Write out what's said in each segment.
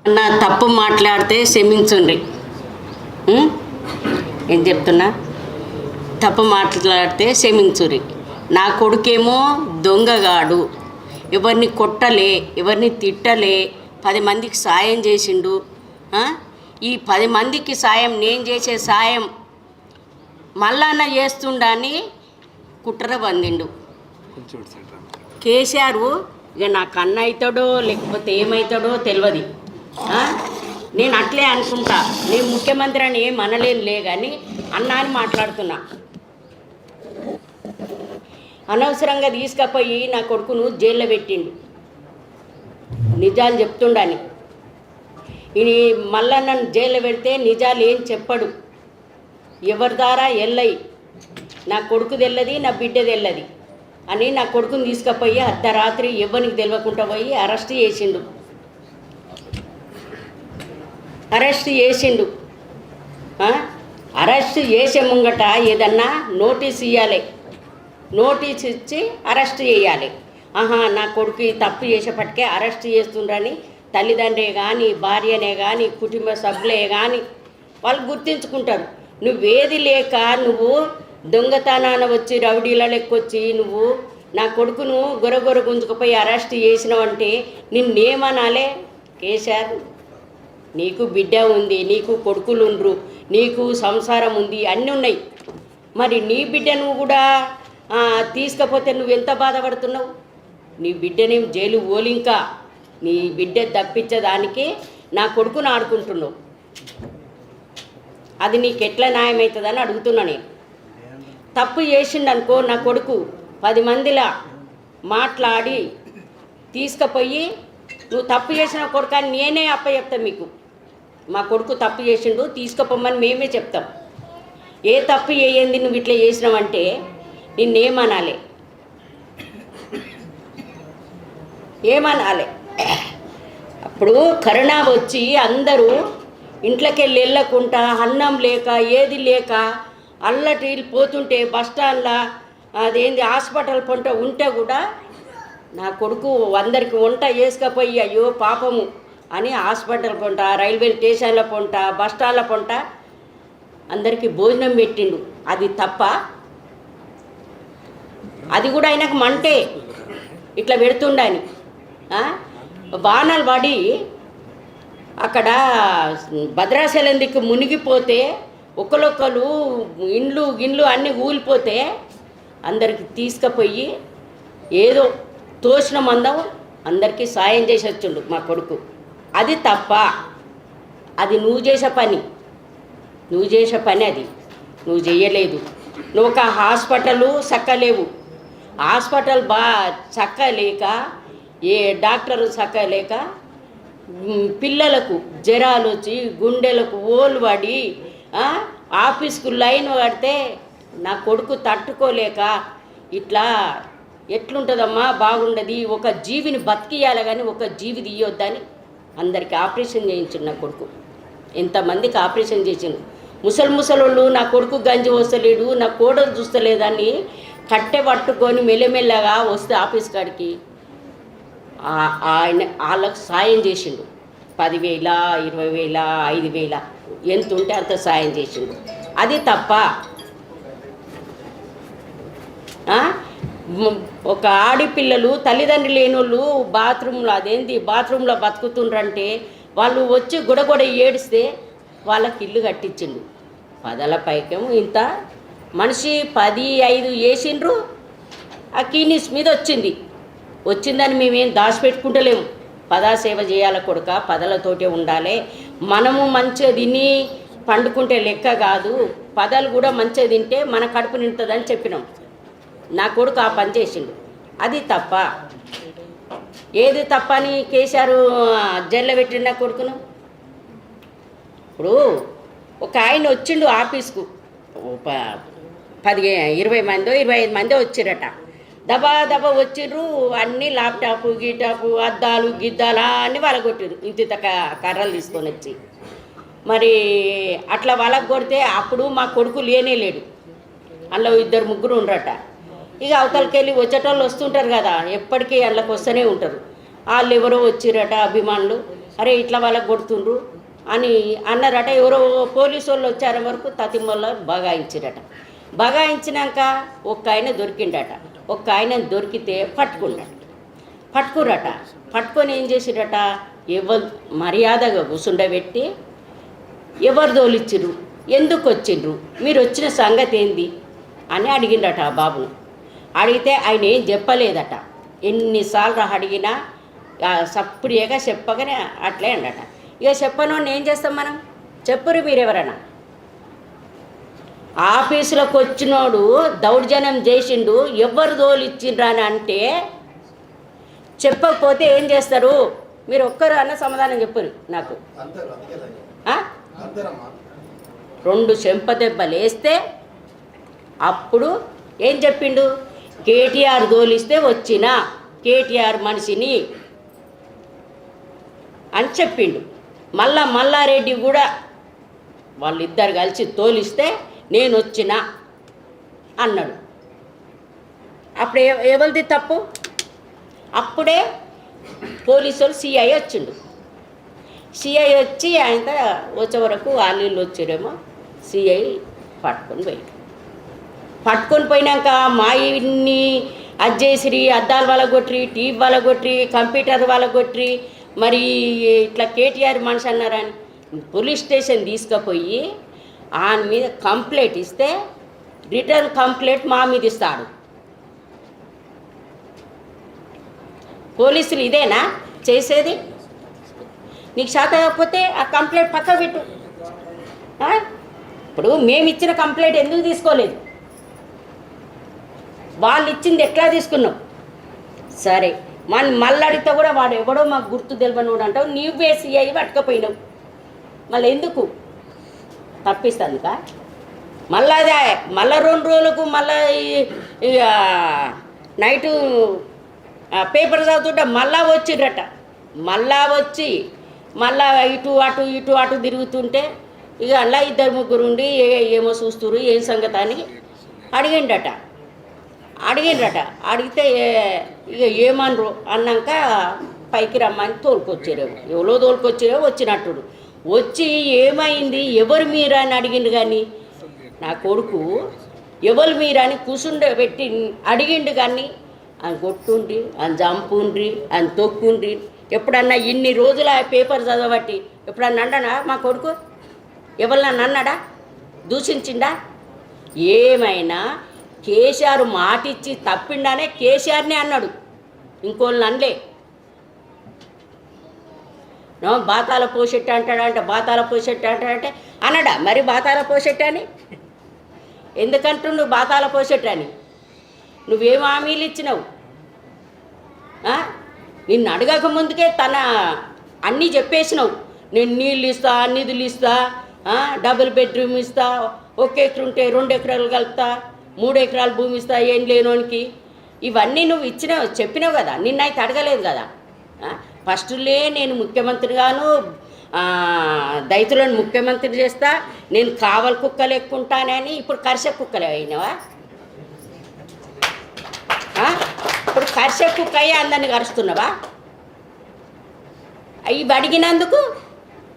నా తప్పు మాట్లాడితే క్షమించుండ్రి. ఏం చెప్తున్నా? తప్పు మాట్లాడితే క్షమించురి. నా కొడుకేమో దొంగగాడు, ఎవరిని కొట్టలే, ఎవరిని తిట్టలే, 10 మందికి సాయం చేసిండు. ఈ 10 మందికి సాయం, నేను చేసే సాయం మల్లన్న చేస్తుండని కుట్ర బందిండు కేసీఆర్. ఇక నాకు అన్న అవుతాడో లేకపోతే ఏమవుతాడో తెలియదు. నేను అట్లే అనుకుంటా. నేను ముఖ్యమంత్రి అని ఏం అనలేనులే, కానీ అన్న అని మాట్లాడుతున్నా. అనవసరంగా తీసుకుపోయి నా కొడుకును జైల్లో పెట్టిండు, నిజాలు చెప్తుండని. ఇది మళ్ళా నన్ను జైల్లో పెడితే నిజాలు ఏం చెప్పడు, ఎవరి ద్వారా ఎల్లయి, నా కొడుకు తెల్లది, నా బిడ్డ తెల్లది అని నా కొడుకుని తీసుకుపోయి అర్ధరాత్రి ఎవరికి తెలియకుండా పోయి అరెస్ట్ చేసిండు. అరెస్ట్ చేసే ముంగట ఏదన్నా నోటీస్ ఇవ్వాలి, నోటీస్ ఇచ్చి అరెస్ట్ చేయాలి. నా కొడుకు తప్పు చేసేపటికే అరెస్ట్ చేస్తుండ్రని తల్లిదండ్రే కానీ, భార్యనే కానీ, కుటుంబ సభ్యులే కానీ వాళ్ళు గుర్తించుకుంటారు. నువ్వేది లేక నువ్వు దొంగతనాన వచ్చి రౌడీల లెక్కొచ్చి నువ్వు నా కొడుకును గొరగొర గుంజుకుపోయి అరెస్ట్ చేసినావంటే నిన్నేమనాలే? కేసీఆర్, నీకు బిడ్డ ఉంది, నీకు కొడుకులు ఉండ్రు, నీకు సంసారం ఉంది, అన్నీ ఉన్నాయి. మరి నీ బిడ్డ నువ్వు కూడా తీసుకపోతే నువ్వెంత బాధపడుతున్నావు? నీ బిడ్డని జైలు ఓలింకా నీ బిడ్డ తప్పించేదానికి నా కొడుకును ఆడుకుంటున్నావు. అది నీకు ఎట్లా న్యాయం అవుతుందని అడుగుతున్నా నేను. తప్పు చేసిండనుకో నా కొడుకు 10 మందిలా మాట్లాడి తీసుకుపోయి నువ్వు తప్పు చేసిన కొడుకు నేనే అప్పచెప్తాను మీకు. మా కొడుకు తప్పు చేసిండు తీసుకుపోమని మేమే చెప్తాం. ఏ తప్పు చేయండి నువ్వు ఇట్లా చేసినావంటే నిన్నేమనాలి? ఏమనాలి? అప్పుడు కరోనా వచ్చి అందరూ ఇంట్లోకి వెళ్ళకుండా అన్నం లేక ఏది లేక అల్లటి పోతుంటే బస్టాండ్లో అదేంది హాస్పిటల్ పొంట ఉంటే కూడా నా కొడుకు అందరికి వంట చేసుకపోయి అయ్యో పాపము అని హాస్పిటల్ పొంట, రైల్వే స్టేషన్ల పొంట, బస్టాండ్ల పొంట అందరికీ భోజనం పెట్టిండు. అది తప్ప? అది కూడా ఆయనకు మంటే ఇట్లా పెడుతుండని. బాణాలు పడి అక్కడ భద్రాచలం దిక్కు మునిగిపోతే ఒకరొకరు ఇండ్లు అన్నీ ఊలిపోతే అందరికి తీసుకుపోయి ఏదో తోచిన మందం అందరికీ సాయం చేసి వచ్చిండు మా కొడుకు. అది తప్ప? అది నువ్వు చేసే పని అది నువ్వు చేయలేదు. నువ్వు ఒక హాస్పిటల్ చక్కలేవు, హాస్పిటల్ చక్కలేక ఏ డాక్టరు చక్కలేక పిల్లలకు జ్వరాలు వచ్చి గుండెలకు ఓలు పడి ఆఫీస్కు లైన్ పడితే నా కొడుకు తట్టుకోలేక ఇట్లా ఎట్లుంటుందమ్మా బాగుండదు, ఒక జీవిని బతికియాలి కానీ ఒక జీవి తీయొద్దని అందరికి ఆపరేషన్ చేయించిండు నా కొడుకు. ఎంతమందికి ఆపరేషన్ చేసిండు. ముసలోళ్ళు నా కొడుకు గంజి వస్తలేడు, నా కోడలు చూస్తలేదని కట్టె పట్టుకొని మెల్లమెల్లగా వస్తే ఆఫీస్ కాడికి ఆయన వాళ్ళకు సాయం చేసిండు. 10,000, 20,000, 5,000 ఎంత ఉంటే అంత సాయం చేసిండు. అది తప్ప? ఒక ఆడపిల్లలు తల్లిదండ్రులు లేనోళ్ళు బాత్రూంలో బతుకుతుండ్రంటే వాళ్ళు వచ్చి గుడగొడ ఏడిస్తే వాళ్ళకి ఇల్లు కట్టించిండు. 10 పైకేమో ఇంత మనిషి 10-5 వేసిండ్రు. ఆ కీనిస్ మీద వచ్చిందని మేమేం దాచిపెట్టుకుంటలేము. 10 సేవ చేయాలి కొడుక, 10లతోటే ఉండాలి. మనము మంచిగా తిని పండుకుంటే లెక్క కాదు, 10 కూడా మంచిగా తింటే మన కడుపు నిండుతుందని చెప్పినాం. నా కొడుకు ఆ పని చేసిండు. అది తప్ప? ఏది తప్పని కేసీఆర్ జైల్లో పెట్టిండు నా కొడుకును? ఇప్పుడు ఒక ఆయన వచ్చిండు ఆఫీస్కు, 20 మందో 25 మందో వచ్చిరట. దబా వచ్చిండ్రు, అన్నీ ల్యాప్టాప్ గీటాపు అద్దాలు గిద్దాలు అన్నీ వలగొట్టిరు. ఇంత కర్రలు తీసుకొని వచ్చి మరి అట్లా వాళ్ళకు కొడితే అప్పుడు మా కొడుకు లేడు, అందులో 2-3 ఉండరట. ఇక అవతలకి వెళ్ళి వచ్చేటోళ్ళు వస్తుంటారు కదా, ఎప్పటికీ అందులోకి వస్తూనే ఉంటారు. వాళ్ళు ఎవరో వచ్చిరట అభిమానులు, అరే ఇట్లా వాళ్ళకి కొడుతుండ్రు అని అన్నారట. ఎవరో పోలీసు వాళ్ళు వచ్చారు వరకు తతిమల్ల బగాయించారట. బగాయించినాక ఒక్క ఆయన దొరికిండట. ఒక్క ఆయన దొరికితే పట్టుకురట. పట్టుకొని ఏం చేసిరట, ఎవరు మర్యాదగా కూసుండబెట్టి ఎవరు తోలిచ్చిర్రు, ఎందుకు వచ్చిండ్రు, మీరు వచ్చిన సంగతి ఏంది అని అడిగిండట ఆ బాబును. అడిగితే ఆయన ఏం చెప్పలేదట. ఎన్నిసార్లు అడిగినా సప్పుడిగా చెప్పగానే అట్లే అండట. ఇక చెప్పనోడిని ఏం చేస్తాం మనం, చెప్పురు మీరెవరన్నా. ఆఫీసులోకి వచ్చినోడు దౌర్జన్యం చేసిండు, ఎవరు తోలిచ్చిండ్రు అని అంటే చెప్పకపోతే ఏం చేస్తారు, మీరు ఒక్కరు అన్న సమాధానం చెప్పురు నాకు. 2 చెంపదెబ్బలు వేస్తే అప్పుడు ఏం చెప్పిండు, కేటీఆర్ తోలిస్తే వచ్చిన కేటీఆర్ మనిషిని అని చెప్పిండు. మల్లారెడ్డి కూడా వాళ్ళిద్దరు కలిసి తోలిస్తే నేను వచ్చిన అన్నాడు. అప్పుడు ఎవరిది తప్పు? అప్పుడే పోలీసులు సిఐ వచ్చిండు. సిఐ వచ్చి ఆయన వచ్చే వరకు వాళ్ళు వచ్చారేమో సిఐ పట్టుకొని పోయినాక మా ఇన్ని అజ్జేసిరి, అద్దాలు వాళ్ళగొట్టి, టీవీ వాళ్ళగొట్టి, కంప్యూటర్ వాళ్ళగొట్టి, మరి ఇట్లా కేటీఆర్ మనిషి అన్నారని పోలీస్ స్టేషన్ తీసుకుపోయి ఆయన మీద కంప్లైంట్ ఇస్తే రిటర్న్ కంప్లైంట్ మా మీద ఇస్తాడు. పోలీసులు ఇదేనా చేసేది? నీకు శాత కాకపోతే ఆ కంప్లైంట్ పక్క పెట్టు. ఇప్పుడు మేము ఇచ్చిన కంప్లైంట్ ఎందుకు తీసుకోలేదు, వాళ్ళు ఇచ్చింది ఎట్లా తీసుకున్నావు? సరే మళ్ళీ అడిగితే కూడా వాడు ఎవడో మాకు గుర్తు తెలియనోడు అంటావు, నీవు వేసి అయ్యి పట్టుకపోయినావు. మళ్ళీ ఎందుకు తప్పిస్తానుక? మళ్ళీ 2 రోజులకు మళ్ళీ నైటు పేపర్ చదువుతుంటే మళ్ళా వచ్చిండ్రట. మళ్ళా వచ్చి మళ్ళా ఇటు అటు తిరుగుతుంటే ఇక అలా 2-3 ఉండి ఏమో చూస్తురు, ఏం సంగతి అని అడిగిండ్రట. అడిగితే ఇక ఏమనరు అన్నాక పైకి రమ్మని తోలుకొచ్చారేమో, ఎవరో తోలుకొచ్చారో వచ్చినట్టుడు. వచ్చి ఏమైంది, ఎవరు మీరా అని అడిగిండు. కానీ నా కొడుకు ఎవరు మీరా అని కూసుండబెట్టి అడిగిండు. కానీ అని కొట్టుండ్రి, అని చంపుండ్రి, అని తొక్కుండ్రి. ఎప్పుడన్నా ఇన్ని రోజులు ఆ పేపర్ చదవబట్టి ఎప్పుడన్నా అన్నాడా మా కొడుకు? ఎవరన్నా అన్నాడా? దూషించిండా? ఏమైనా కేసీఆర్ మాటిచ్చి తప్పిండానే కేసీఆర్నే అన్నాడు, ఇంకోళ్ళని అనలే. బాతాల పోషెట్టి అంటాడంటే బాతాల పోషెట్టి అంటాడంటే అనడా మరి బాతాల పోషెట్టి అని? ఎందుకంటుండు బాతాల పోషెట్టి అని? నువ్వేం హామీలు ఇచ్చినావు? నిన్ను అడగక ముందుకే తన అన్నీ చెప్పేసినావు. నేను నీళ్ళు ఇస్తా, నిధులు ఇస్తా, డబుల్ బెడ్రూమ్ ఇస్తా, 1 ఎకరం ఉంటే 2 ఎకరాలు కలుపుతా, 3 ఎకరాల భూమి ఇస్తా ఏం లేనోనికి. ఇవన్నీ నువ్వు ఇచ్చినావు, చెప్పినావు కదా. నిన్నైతే అడగలేదు కదా. ఫస్ట్లే నేను ముఖ్యమంత్రిగాను దళితులను ముఖ్యమంత్రి చేస్తా, నేను కావలి కుక్కలు ఎక్కుంటానని ఇప్పుడు కర్ష కుక్కలు అయినావా? ఇప్పుడు కర్ష కుక్క అయ్యి అందరిని కరుస్తున్నావా? ఇవి అడిగినందుకు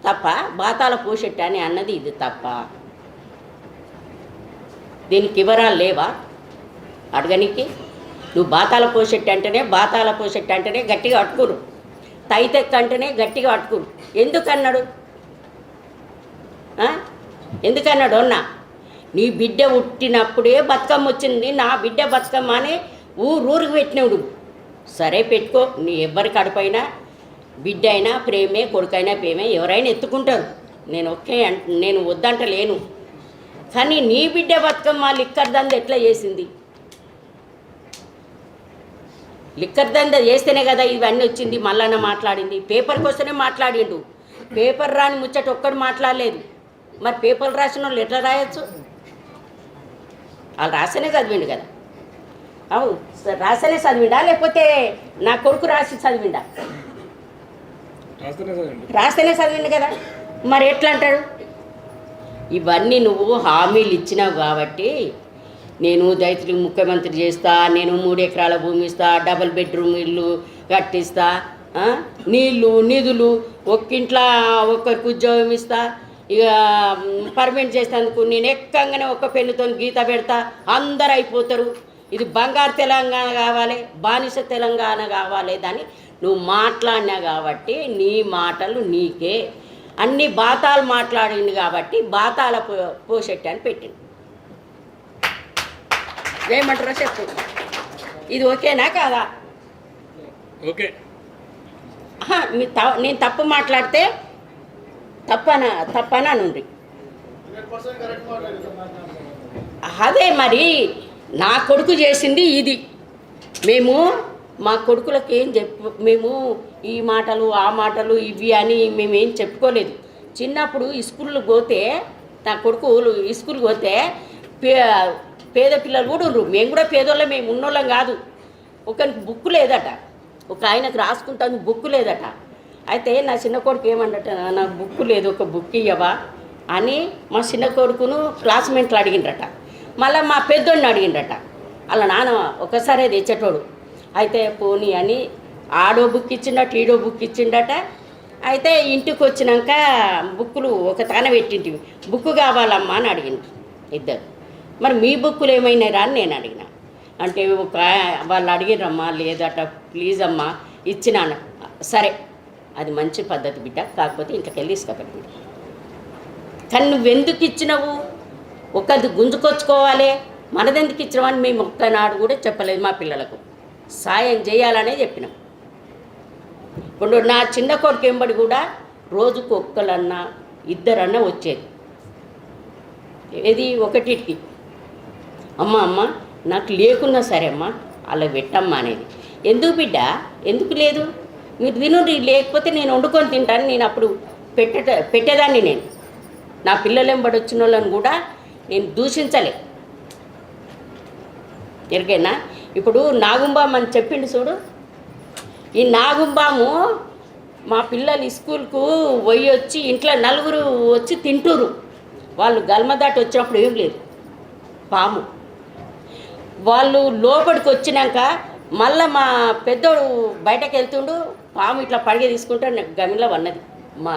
తప్ప, బాతాల పోషెట్టి అని అన్నది ఇది తప్ప. దీనికి వివరాలు లేవా అడగనికి? నువ్వు బాతాల పోషెట్టి అంటేనే గట్టిగా అట్టుకురు, తైతెక్క అంటేనే గట్టిగా అట్టుకురు. ఎందుకన్నాడు అన్నా? నీ బిడ్డ పుట్టినప్పుడే బతుకమ్మ వచ్చింది, నా బిడ్డ బతుకమ్మ అని ఊరికి పెట్టినవుడు. సరే పెట్టుకో, నీ ఎవ్వరి కడుపైనా బిడ్డ అయినా ప్రేమే, కొడుకైనా ప్రేమే, ఎవరైనా ఎత్తుకుంటారు. నేను వద్దంటలేను. కానీ నీ బిడ్డ బతుకమ్మ లిక్కర్ దంద ఎట్లా చేసింది? లిక్కర్ దంద చేస్తేనే కదా ఇవన్నీ వచ్చింది. మల్లన్న మాట్లాడింది, పేపర్కి వస్తేనే మాట్లాడిండు. పేపర్ రాని ముచ్చట ఒక్కడు మాట్లాడలేదు. మరి పేపర్లు రాసిన వాళ్ళు ఎట్లా రాయొచ్చు? వాళ్ళు రాస్తేనే చదివిండు కదా. అవును, రాస్తేనే చదివిండా లేకపోతే నా కొడుకు రాసి చదివిండా? రాస్తేనే చదివిండు కదా. మరి ఎట్లా అంటాడు? ఇవన్నీ నువ్వు హామీలు ఇచ్చినావు కాబట్టి, నేను దళితులకు ముఖ్యమంత్రి చేస్తా, నేను 3 ఎకరాల భూమి ఇస్తా, డబుల్ బెడ్రూమ్ ఇల్లు కట్టిస్తా, నీళ్ళు నిధులు ఒక్కింట్లో ఒక్కరికి ఉద్యోగం ఇస్తా, ఇక పర్మనెంట్ చేసేందుకు నేను ఎక్కంగానే ఒక్క పెన్నుతో గీత పెడతా, అందరు అయిపోతారు. ఇది బంగారు తెలంగాణ కావాలి, బానిస తెలంగాణ కావాలి దాన్ని నువ్వు మాట్లాడినా కాబట్టి నీ మాటలు నీకే. అన్ని బాతాలు మాట్లాడింది కాబట్టి బాతాల పోషెట్టి అని పెట్టింది. ఏమంటారో చెప్పు, ఇది ఓకేనా కాదా? ఓకే. నేను తప్పు మాట్లాడితే తప్పనా నుండి అదే మరి నా కొడుకు చేసింది ఇది. మేము మా కొడుకులకు ఏం మేము ఈ మాటలు ఆ మాటలు ఇవి అని మేమేం చెప్పుకోలేదు. చిన్నప్పుడు స్కూల్కి పోతే నా కొడుకు స్కూల్కి పోతే పేద పిల్లలు కూడా ఉండరు. మేము కూడా పేదోళ్ళం, మేము ఉన్నోళ్ళం కాదు. ఒకరికి బుక్ లేదట, ఒక ఆయనకు రాసుకుంటాను బుక్ లేదట. అయితే నా చిన్న కొడుకు ఏమన్నట, నాకు బుక్ లేదు, ఒక బుక్ ఇవ్వవా అని మా చిన్న కొడుకును క్లాస్మేట్లు అడిగిండ్రట. మళ్ళీ మా పెద్దోడిని అడిగిండ్రట. అలా నాన్న ఒకసారి తెచ్చేటోడు. అయితే పోనీ అని ఆడో బుక్ ఇచ్చిండట, ఈడో బుక్ ఇచ్చిండట. అయితే ఇంటికి వచ్చినాక బుక్కులు ఒక తాన పెట్టింటివి. బుక్ కావాలమ్మా అని అడిగిండు ఇద్దరు. మరి మీ బుక్కులు ఏమైనారా అని నేను అడిగిన. అంటే ఒక వాళ్ళు అడిగిరమ్మా, లేదట, ప్లీజ్ అమ్మా ఇచ్చినాను. సరే అది మంచి పద్ధతి బిడ్డ, కాకపోతే ఇంట్లోకి వెళ్ళి తీసుకెళ్ళి. కానీ నువ్వెందుకు ఇచ్చినావు, ఒకది గుంజుకొచ్చుకోవాలి, మనదెందుకు ఇచ్చినావని మేము ఒక్కనాడు కూడా చెప్పలేదు. మా పిల్లలకు సాయం చేయాలనే చెప్పినాం. ఇప్పుడు నా చిన్న కొడుకు ఎంబడి కూడా రోజుకు ఒక్కలన్నా ఇద్దరన్నా వచ్చేది. ఇది ఒకటికి అమ్మ నాకు లేకున్నా సరే అమ్మా అలా పెట్టమ్మా అనేది. ఎందుకు బిడ్డ, ఎందుకు లేదు, మీరు తినండి, లేకపోతే నేను వండుకొని తింటాను. నేను అప్పుడు పెట్టేదాన్ని. నేను నా పిల్లలు ఎంబడి వచ్చిన వాళ్ళని కూడా నేను దూషించలే. ఎరికైనా ఇప్పుడు నాగుంబాం అని చెప్పిండు చూడు. ఈ నాగుంబాము మా పిల్లలు స్కూల్కు పోయి వచ్చి ఇంట్లో నలుగురు వచ్చి తింటూరు. వాళ్ళు గల్మ దాటి వచ్చినప్పుడు ఏం లేదు పాము. వాళ్ళు లోపలికి వచ్చినాక మళ్ళీ మా పెద్దోడు బయటకు వెళ్తుండు, పాము ఇట్లా పడిగే తీసుకుంటే గమిలో ఉన్నది మా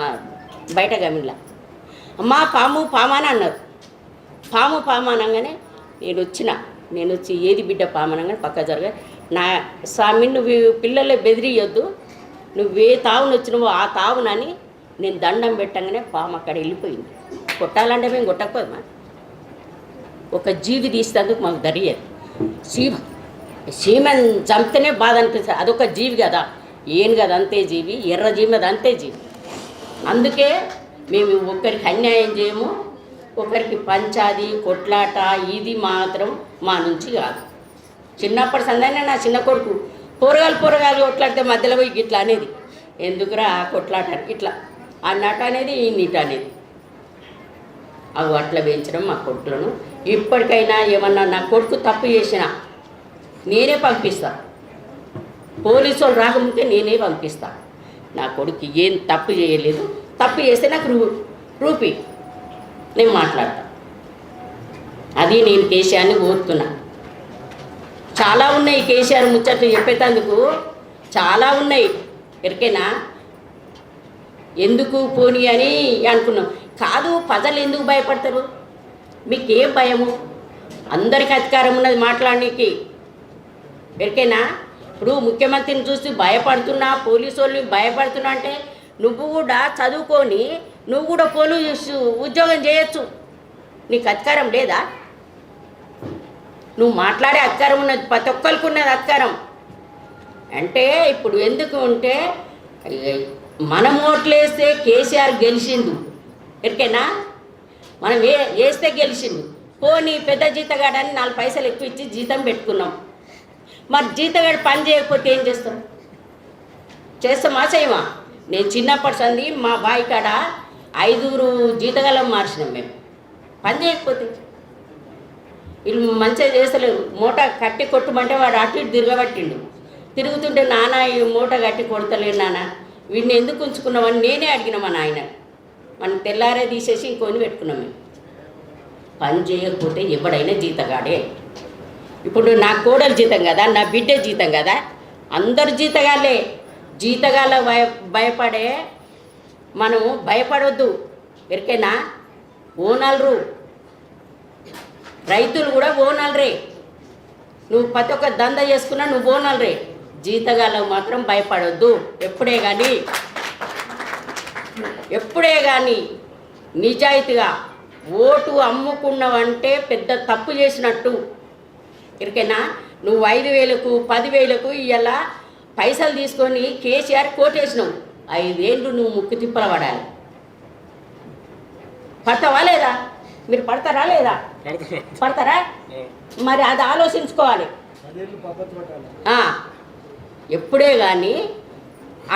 బయట గమిలో. అమ్మా పాము అని అన్నారు. పాము అనగానే నేను వచ్చి ఏది బిడ్డ పాము అనగానే పక్క జరగ, నా స్వామి నువ్వు పిల్లలే బెదిరియొద్దు, నువ్వే తావును వచ్చినవో ఆ తావునని నేను దండం పెట్టంగానే పాము అక్కడ వెళ్ళిపోయింది. కొట్టాలంటే మేము కొట్టకపోదమ్మా, ఒక జీవి తీసేందుకు మాకు దరియదు. సీమని చంపితేనే బాధ అనిపిస్తుంది. అదొక జీవి కదా, ఏం కదా అంతే జీవి, ఎర్ర జీవి అది అంతే జీవి. అందుకే మేము ఒకరికి అన్యాయం చేయము, ఒకరికి పంచాది కొట్లాట ఇది మాత్రం మా నుంచి కాదు. చిన్నప్పటి సందైనా నా చిన్న కొడుకు పోరగాలు కొట్లాడితే మధ్యలో పోయి ఇట్లా అనేది, ఎందుకురా కొట్లాట ఇట్లా అన్నట్టు అనేది నీట అనేది. అవి అట్లా పెంచడం మా కొడుకులను. ఇప్పటికైనా ఏమన్నా నా కొడుకు తప్పు చేసినా నేనే పంపిస్తా, పోలీసు వాళ్ళు రాకముందే నేనే పంపిస్తా. నా కొడుకు ఏం తప్పు చేయలేదు, తప్పు చేస్తే నాకు రూపీ నేను మాట్లాడతా. అది నేను కేసీఆర్ని కోరుతున్నా. చాలా ఉన్నాయి కేసీఆర్ ముచ్చట్లు చెప్పేటందుకు, చాలా ఉన్నాయి. ఎరికేనా ఎందుకు పోనీ అని అనుకున్నాం. కాదు, ప్రజలు ఎందుకు భయపడతారు, మీకేం భయము? అందరికీ అధికారం ఉన్నది మాట్లాడడానికి. ఎరికేనా ఇప్పుడు ముఖ్యమంత్రిని చూసి భయపడుతున్నా, పోలీసు వాళ్ళని భయపడుతున్నా అంటే నువ్వు కూడా చదువుకొని నువ్వు కూడా పోలీసు ఉద్యోగం చేయొచ్చు. నీకు అధికారం లేదా? నువ్వు మాట్లాడే అధికారం ఉన్నది, ప్రతి ఒక్కరికి ఉన్నది అధికారం. అంటే ఇప్పుడు ఎందుకు ఉంటే మనం ఓట్లేస్తే కేసీఆర్ గెలిచిండు, ఎరికేనా మనం వేస్తే గెలిచిండు. పోనీ పెద్ద జీతగాడని 4 పైసలు ఎక్కువ ఇచ్చి జీతం పెట్టుకున్నాం. మరి జీతగాడు పని చేయకపోతే ఏం చేస్తాం? చేస్తామా చేయమా? నేను చిన్నప్పటి సంది మా బావి కాడ 5 జీతగాలం మార్చినాం మేము. పని చేయకపోతే వీళ్ళు మంచిగా చేస్తలేరు. మూట కట్టి కొట్టమంటే వాడు అటు ఇటు తిరగబట్టిండు. తిరుగుతుంటే నాన్న ఈ మూట కట్టి కొడతలేడు నాన్న, వీడిని ఎందుకు ఉంచుకున్నామని నేనే అడిగిన మా నాయన. మనం తెల్లారే తీసేసి ఇంకొని పెట్టుకున్నాం మేము. పని చేయకపోతే ఎవడైనా జీతగాడే. ఇప్పుడు నా కోడలు జీతం కదా, నా బిడ్డే జీతం కదా, అందరు జీతగాలే. జీతగాళ్ళ భయపడే మనం భయపడొద్దు. ఎరికేనా? ఓనర్లు రైతులు కూడా ఓనర్లే. నువ్వు ప్రతి ఒక్క దంద చేసుకున్నా నువ్వు ఓనర్లే. జీతగాళ్ళకు మాత్రం భయపడొద్దు. ఎప్పుడే కానీ నిజాయితీగా ఓటు అమ్ముకున్నావంటే పెద్ద తప్పు చేసినట్టు. ఎరికేనా? నువ్వు 5,000కు 10,000కు ఇలా పైసలు తీసుకొని కేసీఆర్ కోటేసినావు. 5 ఏళ్ళు నువ్వు ముక్కు తిప్పల పడాలి. పడతావా లేదా? మీరు పడతారా లేదా? పడతారా? మరి అది ఆలోచించుకోవాలి. ఎప్పుడే కానీ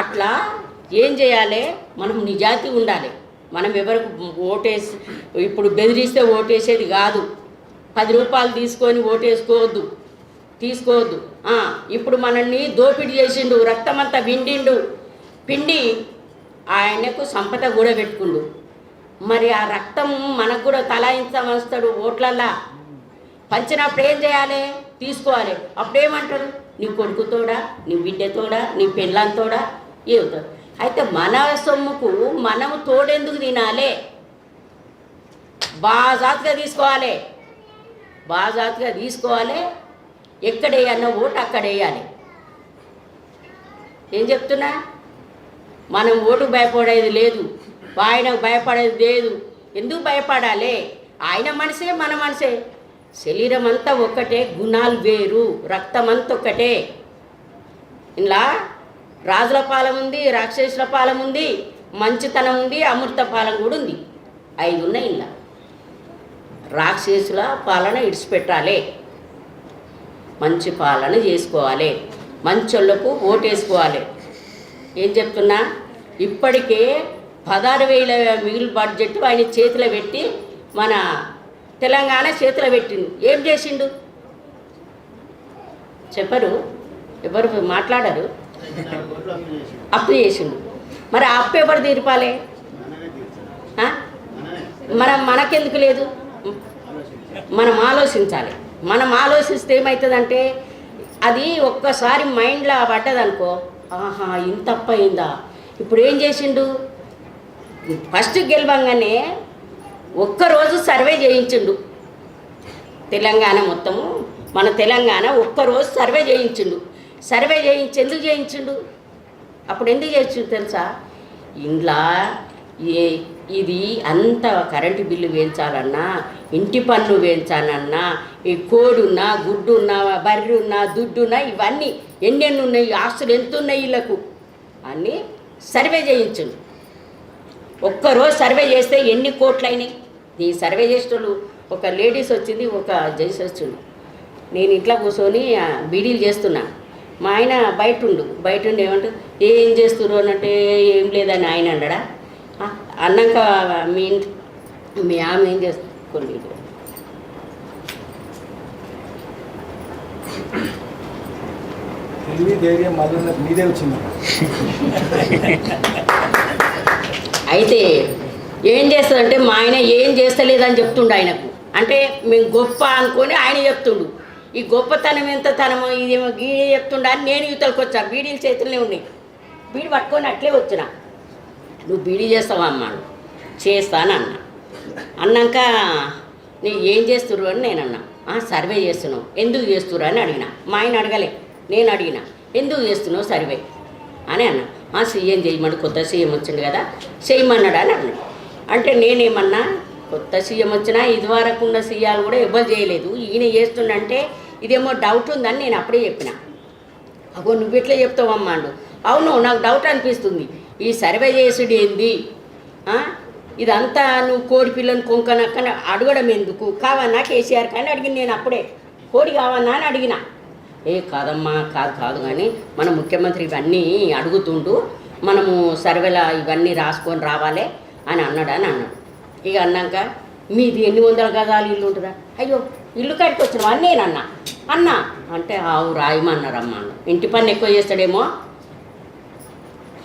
అట్లా ఏం చేయాలి? మనం నిజాయితీ ఉండాలి. మనం ఎవరికి ఓటేసి ఇప్పుడు బెదిరిస్తే ఓటేసేది కాదు. 10 రూపాయలు తీసుకొని ఓటేసుకోవద్దు, తీసుకోవద్దు. ఇప్పుడు మనల్ని దోపిడీ చేసిండు, రక్తమంతా పిండి ఆయనకు సంపద కూడా పెట్టుకుండు. మరి ఆ రక్తం మనకు కూడా తలాయించవస్తాడు. ఓట్లల్లా పంచినప్పుడు ఏం చేయాలి? తీసుకోవాలి. అప్పుడేమంటాడు? నీ కొడుకుతోడా, నీ బిడ్డతోడా, నీ పెళ్ళంతోడా ఏవుతాడు. అయితే మన సొమ్ముకు మనం తోడెందుకు తినాలి? బాజాతుగా తీసుకోవాలి. ఎక్కడేయన్న ఓటు అక్కడ వేయాలి. ఏం చెప్తున్నా? మనం ఓటు భయపడేది లేదు, ఆయనకు భయపడేది లేదు. ఎందుకు భయపడాలి? ఆయన మనసే మన మనసే. శరీరం అంతా ఒక్కటే, గుణాలు వేరు, రక్తం అంతా ఒక్కటే. ఇలా రాజుల పాలెం ఉంది, రాక్షసుల పాలెం ఉంది, మంచితనం ఉంది, అమృత పాలెం కూడా ఉంది. 5 ఉన్నాయి. ఇలా రాక్షసుల పాలన ఇడిచిపెట్టాలి, మంచి పాలన చేసుకోవాలి, మంచోళ్ళకు ఓటేసుకోవాలి. ఏం చెప్తున్నా? ఇప్పటికే 16,000 మిగులు బడ్జెట్ ఆయన చేతిలో పెట్టి మన తెలంగాణ చేతిలో పెట్టిండు. ఏం చేసిండు చెప్పరు, ఎవరు మాట్లాడరు. అప్పు చేసిండు. మరి ఆ అప్పు ఎవరు తీర్పాలి? మనకెందుకు లేదు? మనం ఆలోచించాలి. మనం ఆలోచిస్తే ఏమవుతుందంటే అది ఒక్కసారి మైండ్లో పడ్డదనుకో, ఆహా ఇంత తప్పు అయిందా. ఇప్పుడు ఏం చేసిండు? ఫస్ట్ గెలవంగానే ఒక్కరోజు సర్వే చేయించిండు. తెలంగాణ మొత్తము, మన తెలంగాణ ఒక్కరోజు సర్వే చేయించిండు. ఎందుకు చేయించిండు? అప్పుడు ఎందుకు చేయించిండు తెలుసా? ఇంట్లో ఇది అంత కరెంటు బిల్లు వేయించాలన్నా, ఇంటి పన్ను వేయించాలన్నా, ఈ కోడున్నా, గుడ్డున్నా, బర్రె ఉన్నా, దుడ్డున్నా, ఇవన్నీ ఎన్నెన్ని ఉన్నాయి, ఆస్తులు ఎంత ఉన్నాయి వీళ్ళకు అన్నీ సర్వే చేయించండు. ఒక్కరోజు సర్వే చేస్తే ఎన్ని కోట్లు అయినాయి? ఈ సర్వే చేసేటోళ్ళు ఒక లేడీస్ వచ్చింది, ఒక జెంట్స్ వచ్చిండు. నేను ఇంట్లో కూర్చొని బీడీలు చేస్తున్నా. మా ఆయన బయట ఉండి ఏమంటారు, ఏం చేస్తున్నారు అని అంటే ఏం లేదని ఆయన అన్నాడా. అన్నాక మీ ఆమె ఏం చేసుకోండి. అయితే ఏం చేస్తుందంటే మా ఆయన ఏం చేస్తలేదని చెప్తుండు ఆయనకు. అంటే మేము గొప్ప అనుకొని ఆయన చెప్తుండు. ఈ గొప్పతనం ఎంత తనమో ఇదేమో గీడే చెప్తుండ అని నేను యువతలకు వచ్చా. బీడీలు చేతులనే ఉన్నాయి. బీడి పట్టుకొని అట్లే వచ్చిన. నువ్వు బీడీ చేస్తావా అమ్మాడు? చేస్తానన్నా. అన్నాక నేను ఏం చేస్తుర్రు అని నేను అన్నా. సర్వే చేస్తున్నావు. ఎందుకు చేస్తుర్రు అని అడిగిన. మా ఆయన అడగలే, నేను అడిగిన. ఎందుకు చేస్తున్నావు సర్వే అని అన్నా. సీఎం చేయమని, కొత్త సీఎం వచ్చిండు కదా చేయమన్నాడు అని అన్నాడు. అంటే నేనేమన్నా, కొత్త సీఎం వచ్చినా ఇదివరకు ఉన్న సీఎంలు కూడా ఎవరు చేయలేదు, ఈయన చేస్తుండంటే ఇదేమో డౌట్ ఉందని నేను అప్పుడే చెప్పిన. అగో నువ్వు ఎట్లా చెప్తావమ్మా అండు. అవును నాకు డౌట్ అనిపిస్తుంది. ఈ సర్వే చేసుడు ఏంది? ఇదంతా నువ్వు కోడి పిల్లని కొంకనక్కన అడగడం ఎందుకు? కావన్నా కేసీఆర్ కానీ అడిగింది నేను అప్పుడే. కోడి కావన్నా అని అడిగిన. కాదమ్మా కాదు కానీ మన ముఖ్యమంత్రి ఇవన్నీ అడుగుతుండు, మనము సర్వేలా ఇవన్నీ రాసుకొని రావాలి అని అన్నాడు. ఇక అన్నాక మీది 800 గజాలు ఇల్లు ఉంటుందా? అయ్యో ఇల్లు కట్టుకు వచ్చినావా అని నేను అన్నా అంటే ఆవు రాయమన్నారమ్మా. ఇంటి పన్ను ఎక్కువ చేస్తాడేమో,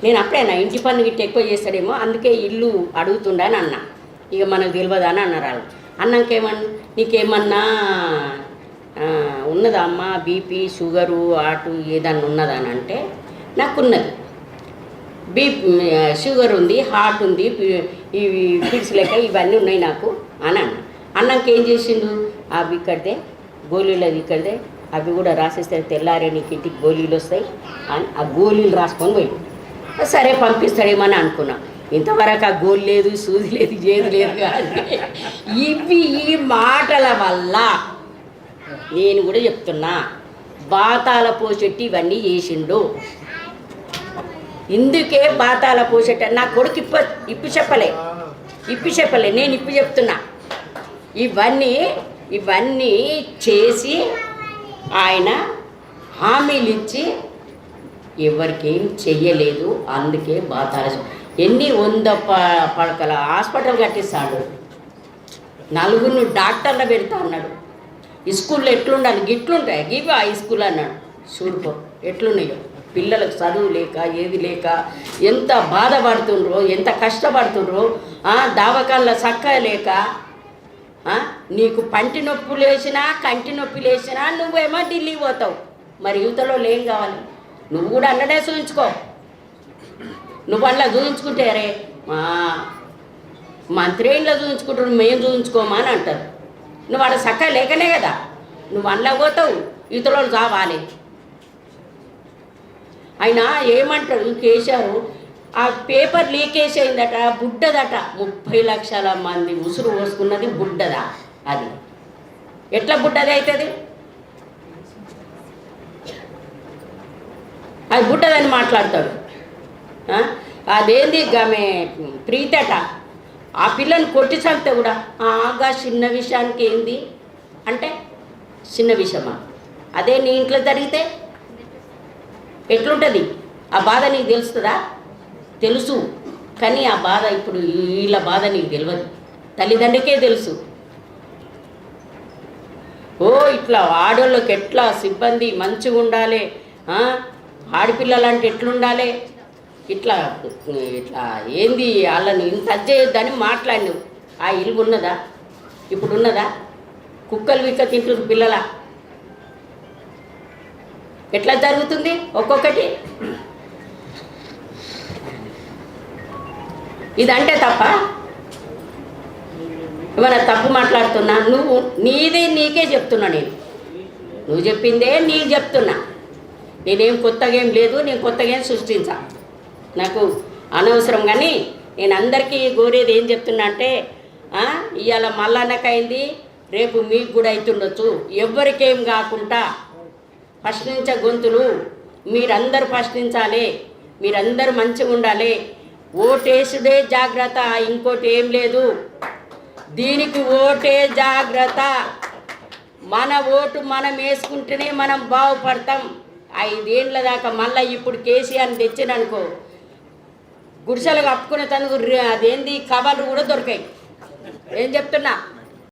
నేను అప్పుడేనా ఇంటి పన్ను గిట్ట ఎక్కువ చేస్తాడేమో అందుకే ఇల్లు అడుగుతుండ అని అన్నా. ఇక మనకు తెలియదు అని అన్నారు వాళ్ళు. అన్నాకేమన్నా నీకేమన్నా ఉన్నదా అమ్మ బీపీ షుగరు అటు ఏదన్నా ఉన్నదా అని అంటే నాకున్నది. షుగర్ ఉంది, హార్ట్ ఉంది, ఇవి పిడ్స్ లెక్క ఇవన్నీ ఉన్నాయి నాకు అని అన్నాక ఏం చేసిండు, అవి ఇక్కడితే గోళీలు అది ఇక్కడితే అవి కూడా రాసేస్తే తెల్లారే నీకు ఇంటికి గోళీలు వస్తాయి అని ఆ గోళీలు రాసుకొని పోయి సరే పంపిస్తాడేమని అనుకున్నా. ఇంతవరకు ఆ గోలు లేదు, సూది లేదు, ఏది లేదు. కానీ ఈ మాటల వల్ల నేను కూడా చెప్తున్నా, బాతాల పోషెట్టి ఇవన్నీ చేసిండు. ఇందుకే బాతాల పోషెట్టి నా కొడుకు ఇప్పి చెప్పలే నేను ఇప్పి చెప్తున్నా. ఇవన్నీ చేసి ఆయన హామీలు ఇచ్చి ఎవరికేం చెయ్యలేదు. అందుకే బాతాల ఎన్ని 100 పడకల హాస్పిటల్ కట్టిస్తాడు, 4 డాక్టర్లు పెడతా అన్నాడు. ఈ స్కూల్లో ఎట్లుండాలి, గిట్లుంటాయి గివి ఆ స్కూల్ అన్నాడు. చూడుకో ఎట్లున్నాయో, పిల్లలకు చదువు లేక ఏది లేక ఎంత బాధపడుతుండ్రో, ఎంత కష్టపడుతుండ్రో. దావకాల్లో చక్క లేక నీకు పంటి నొప్పి లేచినా కంటి నొప్పి లేచినా నువ్వేమో ఢిల్లీ పోతావు. మరి యువతలో ఏం కావాలి, నువ్వు కూడా అన్నడే చూయించుకో. నువ్వు అట్లా చూయించుకుంటే అరే మంత్రి ఇంట్లో చూయించుకుంటాడు, మేము చూయించుకోమా అని అంటారు. నువ్వు అక్కడ చక్క లేకనే కదా నువ్వు అందులో పోతావు, యువతలో చావాలి. ఆయన ఏమంటారు, కేశారు ఆ పేపర్ లీకేజ్ అయిందట, బుడ్డదట. 30 లక్షల మంది ఉసురు పోసుకున్నది బుడ్డదా, అది ఎట్లా బుడ్డది అవుతుంది? అది బుడ్డదని మాట్లాడతాడు. అదేంది ఆమె ప్రీతట, ఆ పిల్లని కొట్టి చంపితే కూడా ఆగా చిన్న విషయానికి ఏంది అంటే చిన్న విషయమా? అదే నీ ఇంట్లో జరిగితే ఎట్లుంటుంది? ఆ బాధ నీకు తెలుస్తుందా? తెలుసు, కానీ ఆ బాధ ఇప్పుడు వీళ్ళ బాధ నీకు తెలియదు, తల్లిదండ్రికే తెలుసు. ఇట్లా ఆడోళ్ళకి ఎట్లా సిబ్బంది మంచిగా ఉండాలి, ఆడపిల్లలంటే ఎట్లుండాలి, ఇట్లా ఏంది వాళ్ళని ఇంత చేయొద్దని మాట్లాడినవు. ఆ ఇల్లు ఉన్నదా? ఇప్పుడు ఉన్నదా? కుక్కలు విక్క తింటున్నారు పిల్లల. ఎట్లా జరుగుతుంది ఒక్కొక్కటి? ఇదంటే తప్ప ఏమైనా తప్పు మాట్లాడుతున్నా? నువ్వు నీదే నీకే చెప్తున్నా, నువ్వు చెప్పిందే నీకు చెప్తున్నా. నేనేం కొత్తగా ఏం లేదు, నేను కొత్తగా ఏం సృష్టించా, నాకు అనవసరం. కానీ నేను అందరికీ కోరేది ఏం చెప్తున్నా అంటే, ఇవాళ మల్లన్నకైంది, రేపు మీకు కూడా అవుతుండొచ్చు. ఎవరికేం కాకుండా ప్రశ్నించే గొంతులు మీరందరూ ప్రశ్నించాలి, మీరందరూ మంచిగా ఉండాలి. ఓటేసుడే జాగ్రత్త, ఇంకోటి ఏం లేదు. దీనికి ఓటే జాగ్రత్త. మన ఓటు మనం వేసుకుంటేనే మనం బాగుపడతాం. 5 ఏళ్ళ దాకా మళ్ళీ ఇప్పుడు కేసీఆర్ని తెచ్చిననుకో, గుడిసెలు కప్పుకునే తనకు అదేంది కవర్లు కూడా దొరికాయి. ఏం చెప్తున్నా?